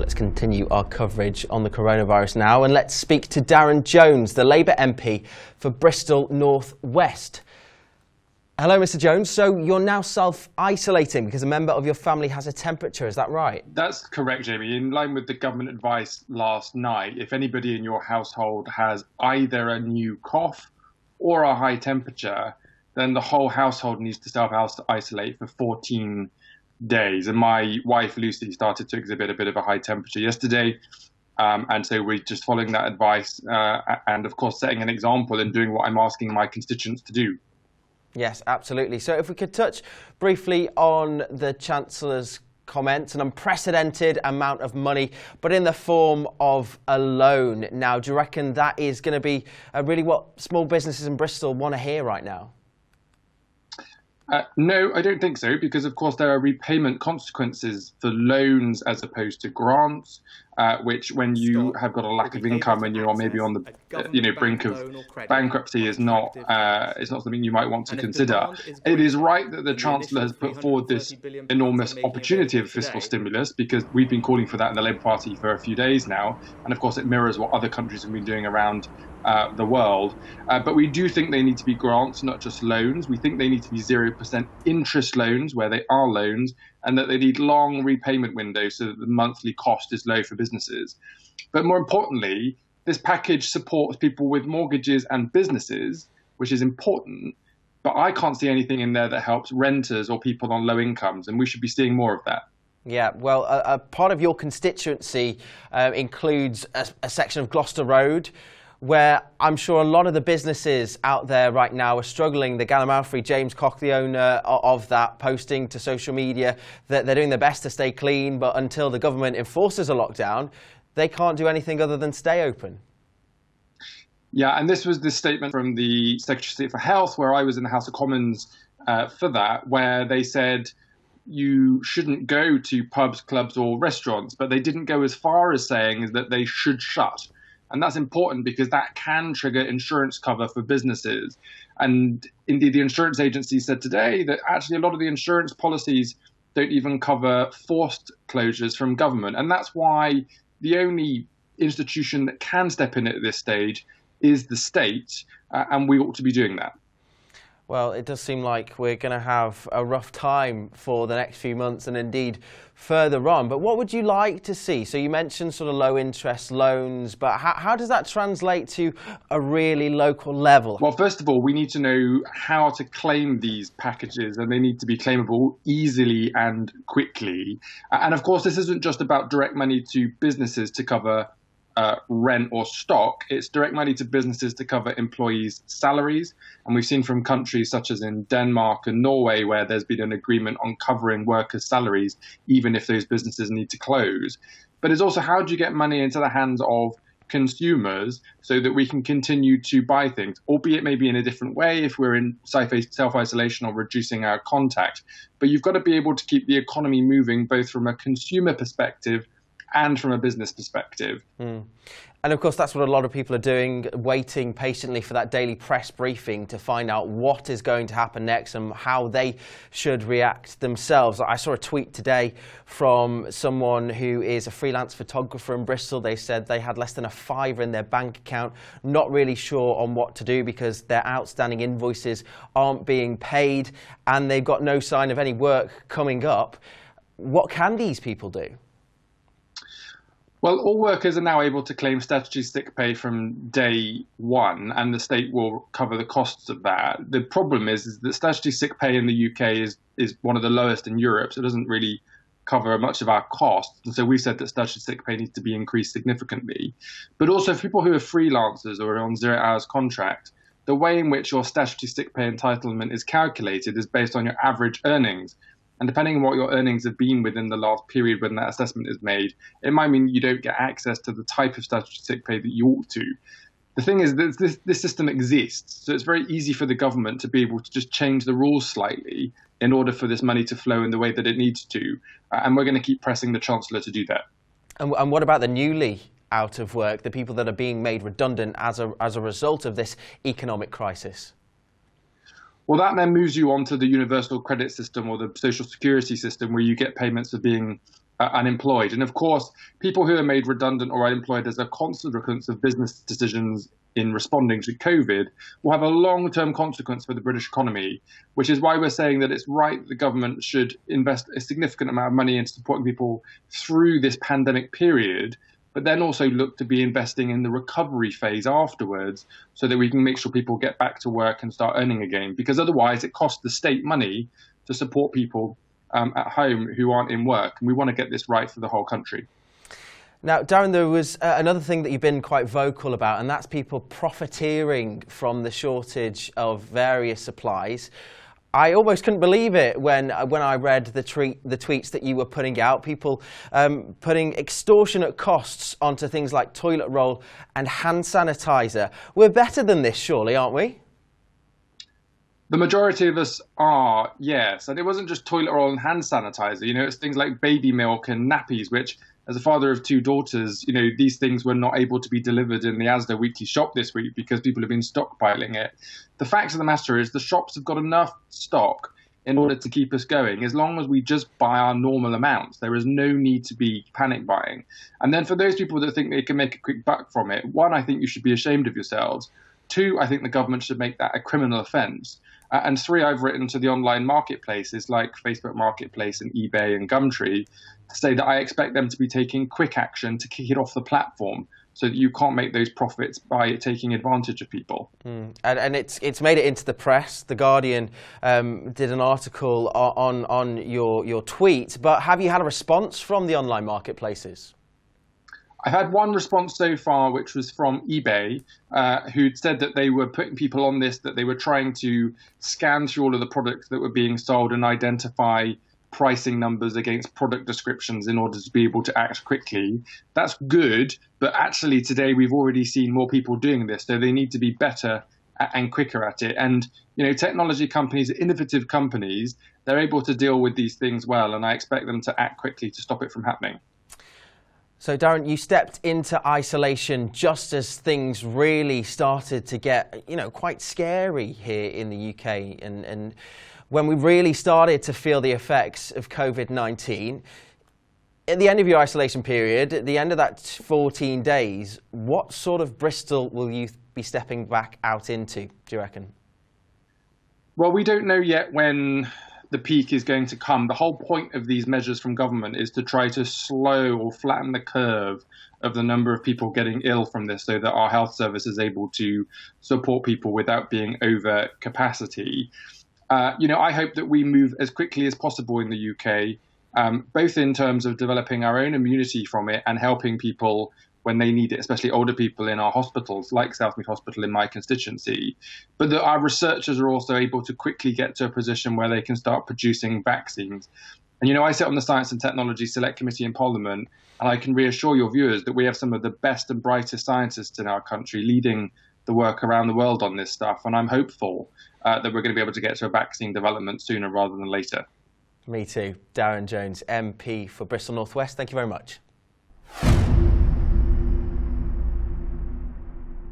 Let's continue our coverage on the coronavirus now, and let's speak to Darren Jones, the Labour MP for Bristol North West. Hello, Mr. Jones. So you're now self-isolating because a member of your family has a temperature, is that right? That's correct, Jamie. In line with the government advice last night, if anybody in your household has either a new cough or a high temperature, then the whole household needs to self-isolate for 14 days. And my wife, Lucy, started to exhibit a bit of a high temperature yesterday. And so we're just following that advice and, of course, setting an example and doing what I'm asking my constituents to do. Yes, absolutely. So if we could touch briefly on the Chancellor's comments, an unprecedented amount of money, but in the form of a loan. Now, do you reckon that is going to be really what small businesses in Bristol want to hear right now? No, I don't think so, because, of course, there are repayment consequences for loans as opposed to grants, which when you have got a lack of income and you're maybe on the brink of bankruptcy is not it's not something you might want to consider. It is right that the Chancellor has put forward this enormous opportunity of fiscal stimulus, because we've been calling for that in the Labour Party for a few days now. And, of course, it mirrors what other countries have been doing around the world. But we do think they need to be grants, not just loans. We think they need to be 0% interest loans where they are loans, and that they need long repayment windows so that the monthly cost is low for businesses. But more importantly, this package supports people with mortgages and businesses, which is important. But I can't see anything in there that helps renters or people on low incomes, and we should be seeing more of that. Yeah, well, a part of your constituency includes a section of Gloucester Road, where I'm sure a lot of the businesses out there right now are struggling. The Gallimalfrey, James Cock, the owner of that, posting to social media that they're doing their best to stay clean, but until the government enforces a lockdown, they can't do anything other than stay open. Yeah, and this was the statement from the Secretary of State for Health, where I was in the House of Commons for that, where they said you shouldn't go to pubs, clubs or restaurants, but they didn't go as far as saying that they should shut. And that's important because that can trigger insurance cover for businesses. And indeed, the insurance agency said today that actually a lot of the insurance policies don't even cover forced closures from government. And that's why the only institution that can step in at this stage is the state, and we ought to be doing that. Well, it does seem like we're going to have a rough time for the next few months and indeed further on. But what would you like to see? So you mentioned sort of low interest loans, but how does that translate to a really local level? Well, first of all, we need to know how to claim these packages, and they need to be claimable easily and quickly. And of course, this isn't just about direct money to businesses to cover rent or stock. It's direct money to businesses to cover employees' salaries. And we've seen from countries such as in Denmark and Norway where there's been an agreement on covering workers' salaries, even if those businesses need to close. But it's also, how do you get money into the hands of consumers so that we can continue to buy things, albeit maybe in a different way if we're in self-isolation or reducing our contact. But you've got to be able to keep the economy moving, both from a consumer perspective and from a business perspective. And of course, that's what a lot of people are doing, waiting patiently for that daily press briefing to find out what is going to happen next and how they should react themselves. I saw a tweet today from someone who is a freelance photographer in Bristol. They said they had less than a £5 in their bank account, not really sure on what to do because their outstanding invoices aren't being paid and they've got no sign of any work coming up. What can these people do? Well, all workers are now able to claim statutory sick pay from day one, and the state will cover the costs of that. The problem is that statutory sick pay in the UK is one of the lowest in Europe, so it doesn't really cover much of our costs. And so we've said that statutory sick pay needs to be increased significantly. But also for people who are freelancers or on 0 hours contract, the way in which your statutory sick pay entitlement is calculated is based on your average earnings. And depending on what your earnings have been within the last period when that assessment is made, it might mean you don't get access to the type of statutory sick pay that you ought to. The thing is that this system exists, so it's very easy for the government to be able to just change the rules slightly in order for this money to flow in the way that it needs to. And we're going to keep pressing the Chancellor to do that. And what about the newly out of work, the people that are being made redundant as a result of this economic crisis? Well, that then moves you on to the universal credit system or the social security system, where you get payments for being unemployed. And of course, people who are made redundant or unemployed as a consequence of business decisions in responding to COVID will have a long-term consequence for the British economy, which is why we're saying that it's right that the government should invest a significant amount of money into supporting people through this pandemic period, but then also look to be investing in the recovery phase afterwards so that we can make sure people get back to work and start earning again. Because otherwise it costs the state money to support people at home who aren't in work. And we want to get this right for the whole country. Now, Darren, there was another thing that you've been quite vocal about, and that's people profiteering from the shortage of various supplies. I almost couldn't believe it when I read the tweets that you were putting out, people putting extortionate costs onto things like toilet roll and hand sanitizer. We're better than this, surely, aren't we? The majority of us are, yes. And it wasn't just toilet roll and hand sanitizer. You know, it's things like baby milk and nappies, which, as a father of two daughters, you know, these things were not able to be delivered in the Asda weekly shop this week because people have been stockpiling it. The fact of the matter is the shops have got enough stock in order to keep us going. As long as we just buy our normal amounts, there is no need to be panic buying. And then for those people that think they can make a quick buck from it, one, I think you should be ashamed of yourselves. Two, I think the government should make that a criminal offence. And three, I've written to the online marketplaces like Facebook Marketplace and eBay and Gumtree to say that I expect them to be taking quick action to kick it off the platform so that you can't make those profits by taking advantage of people. And it's made it into the press. The Guardian did an article on your tweet, but have you had a response from the online marketplaces? I had one response so far, which was from eBay, who'd said that they were putting people on this, that they were trying to scan through all of the products that were being sold and identify pricing numbers against product descriptions in order to be able to act quickly. That's good, but actually today we've already seen more people doing this, so they need to be better and quicker at it. And, you know, technology companies, innovative companies, they're able to deal with these things well, and I expect them to act quickly to stop it from happening. So, Darren, you stepped into isolation just as things really started to get, you know, quite scary here in the UK. And when we really started to feel the effects of COVID-19, at the end of your isolation period, at the end of that 14 days, what sort of Bristol will you be stepping back out into, do you reckon? Well, we don't know yet when the peak is going to come. The whole point of these measures from government is to try to slow or flatten the curve of the number of people getting ill from this so that our health service is able to support people without being over capacity. You know, I hope that we move as quickly as possible in the UK, both in terms of developing our own immunity from it and helping people when they need it, especially older people in our hospitals, like Southmead Hospital in my constituency, but that our researchers are also able to quickly get to a position where they can start producing vaccines. And, you know, I sit on the Science and Technology Select Committee in Parliament, and I can reassure your viewers that we have some of the best and brightest scientists in our country leading the work around the world on this stuff. And I'm hopeful that we're going to be able to get to a vaccine development sooner rather than later. Me too. Darren Jones, MP for Bristol North West. Thank you very much.